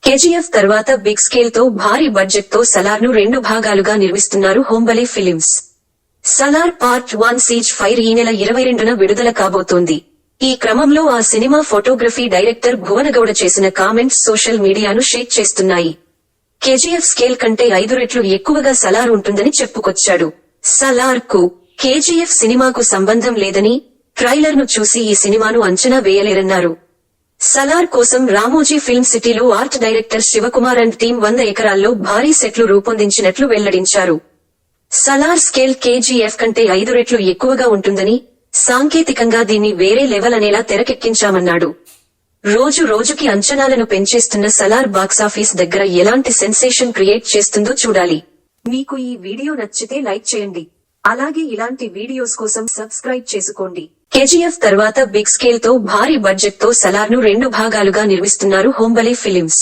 KGF తర్వాత big scale తో భారీ బడ్జెట్ తో సలార్ ను 2 భాగాలుగా నిర్మిస్తున్నారు Hombale films. Salaar part 1 cease fire ఈ నెల 22న విడుదల కాబోతోంది. ఈ క్రమంలో ఆ సినిమా ఫోటోగ్రఫీ డైరెక్టర్ భువనగౌడ చేసిన కామెంట్స్ సోషల్ మీడియాను షేక్ చేస్తున్నాయి. కేజీఎఫ్ స్కేల్ కంటే 5 రెట్లు ఎక్కువగా సలార్ ఉంటుందని చెప్పుకొచ్చాడు. సలార్ కు కేజీఎఫ్ సినిమాకు సంబంధం లేదని, ట్రైలర్ ను చూసి ఈ సినిమాను అంచనా వేయలేరన్నారు. సలార్ కోసం రామోజీ ఫిల్మ్ సిటీలో art director Shivakumar and team 100 ఎకరాల్లో భారీ సెట్లు రూపొందించినట్లు వెల్లడించారు. సలార్ స్కేల్ కేజీఎఫ్ కంటే 5 రెట్లు ఎక్కువగా ఉంటుందని, సాంకేతికంగా దీన్ని వేరే లెవెల్ అనేలా తెరకెక్కించామన్నాడు. రోజు రోజుకి అంచనాలను పెంచేస్తున్న సలార్ బాక్సాఫీస్ దగ్గర ఎలాంటి సెన్సేషన్ క్రియేట్ చేస్తుందో చూడాలి. మీకు ఈ వీడియో నచ్చితే లైక్ చేయండి. అలాగే ఇలాంటి వీడియోస్ కోసం సబ్స్క్రైబ్ చేసుకోండి. కేజీఎఫ్ తర్వాత బిగ్ స్కేల్ తో భారీ బడ్జెట్ తో సలార్ ను 2 భాగాలుగా నిర్మిస్తున్నారు హోంబలే ఫిలిమ్స్.